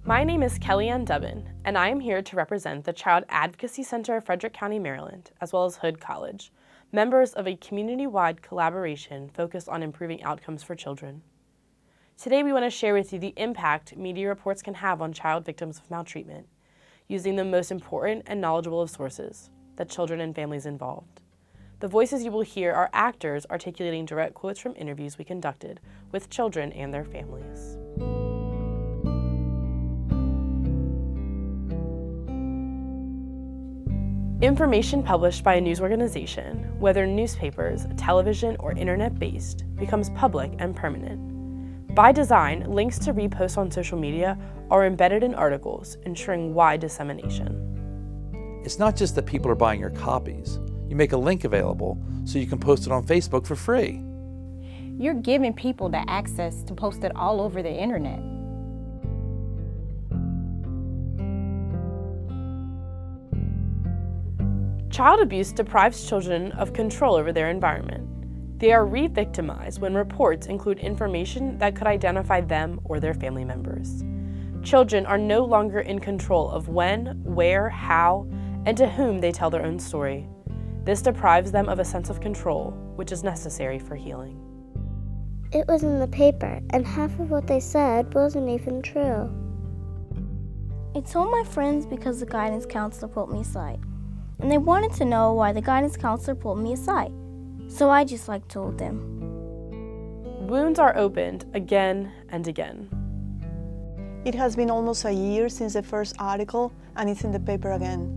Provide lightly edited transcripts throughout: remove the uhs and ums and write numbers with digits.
My name is Kellyanne Dubbin, and I am here to represent the Child Advocacy Center of Frederick County, Maryland, as well as Hood College, members of a community-wide collaboration focused on improving outcomes for children. Today we want to share with you the impact media reports can have on child victims of maltreatment, using the most important and knowledgeable of sources, the children and families involved. The voices you will hear are actors articulating direct quotes from interviews we conducted with children and their families. Information published by a news organization, whether newspapers, television, or internet-based, becomes public and permanent. By design, links to reposts on social media are embedded in articles, ensuring wide dissemination. It's not just that people are buying your copies. You make a link available so you can post it on Facebook for free. You're giving people the access to post it all over the internet. Child abuse deprives children of control over their environment. They are re-victimized when reports include information that could identify them or their family members. Children are no longer in control of when, where, how, and to whom they tell their own story. This deprives them of a sense of control, which is necessary for healing. It was in the paper, and half of what they said wasn't even true. I told my friends because the guidance counselor pulled me aside, and they wanted to know why the guidance counselor pulled me aside, so I just told them. Wounds are opened again and again. It has been almost a year since the first article, and it's in the paper again.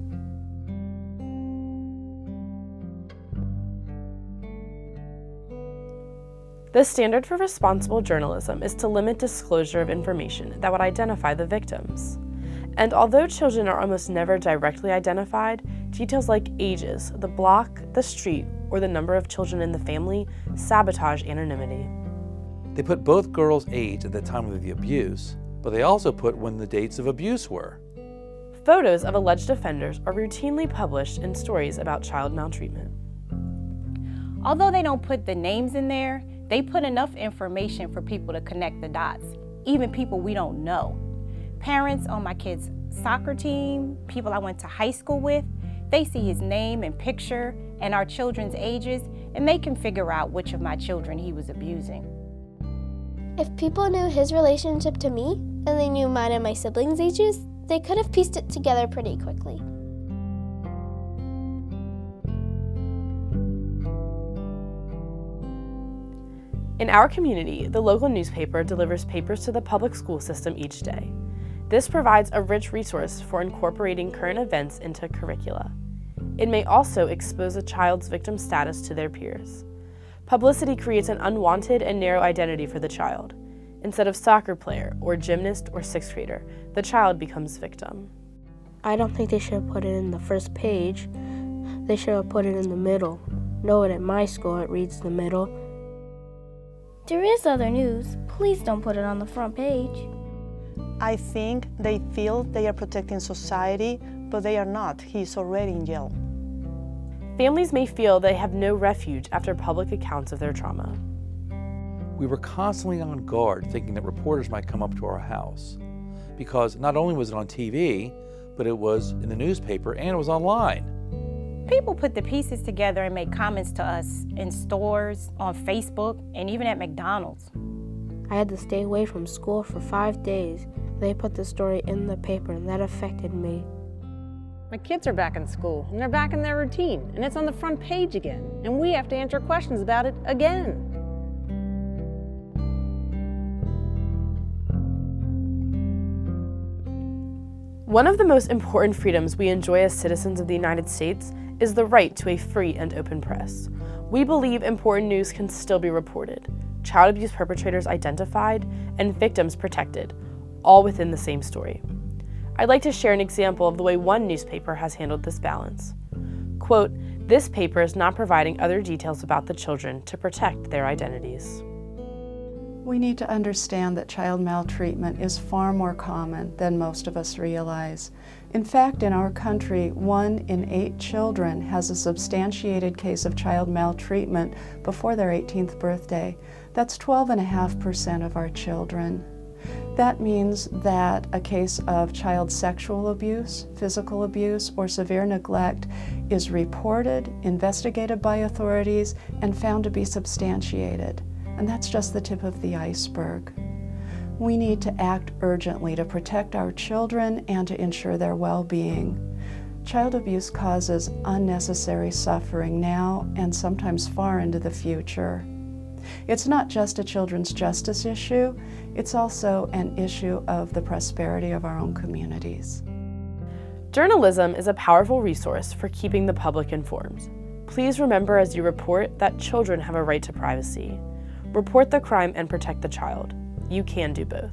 The standard for responsible journalism is to limit disclosure of information that would identify the victims. And although children are almost never directly identified, details like ages, the block, the street, or the number of children in the family sabotage anonymity. They put both girls' age at the time of the abuse, but they also put when the dates of abuse were. Photos of alleged offenders are routinely published in stories about child maltreatment. Although they don't put the names in there, they put enough information for people to connect the dots, even people we don't know. Parents on my kids' soccer team, people I went to high school with, they see his name and picture and our children's ages, and they can figure out which of my children he was abusing. If people knew his relationship to me, and they knew mine and my siblings' ages, they could have pieced it together pretty quickly. In our community, the local newspaper delivers papers to the public school system each day. This provides a rich resource for incorporating current events into curricula. It may also expose a child's victim status to their peers. Publicity creates an unwanted and narrow identity for the child. Instead of soccer player or gymnast or sixth grader, the child becomes victim. I don't think they should have put it in the first page. They should have put it in the middle. No one at my school, it reads the middle. There is other news. Please don't put it on the front page. I think they feel they are protecting society, but they are not. He's already in jail. Families may feel they have no refuge after public accounts of their trauma. We were constantly on guard thinking that reporters might come up to our house, because not only was it on TV, but it was in the newspaper and it was online. People put the pieces together and make comments to us in stores, on Facebook, and even at McDonald's. I had to stay away from school for 5 days. They put the story in the paper, and that affected me. My kids are back in school, and they're back in their routine, and it's on the front page again, and we have to answer questions about it again. One of the most important freedoms we enjoy as citizens of the United States is the right to a free and open press. We believe important news can still be reported, child abuse perpetrators identified, and victims protected, all within the same story. I'd like to share an example of the way one newspaper has handled this balance. Quote, "This paper is not providing other details about the children to protect their identities." We need to understand that child maltreatment is far more common than most of us realize. In fact, in our country, 1 in 8 children has a substantiated case of child maltreatment before their 18th birthday. That's 12.5% of our children. That means that a case of child sexual abuse, physical abuse, or severe neglect is reported, investigated by authorities, and found to be substantiated. And that's just the tip of the iceberg. We need to act urgently to protect our children and to ensure their well-being. Child abuse causes unnecessary suffering now and sometimes far into the future. It's not just a children's justice issue, it's also an issue of the prosperity of our own communities. Journalism is a powerful resource for keeping the public informed. Please remember as you report that children have a right to privacy. Report the crime and protect the child. You can do both.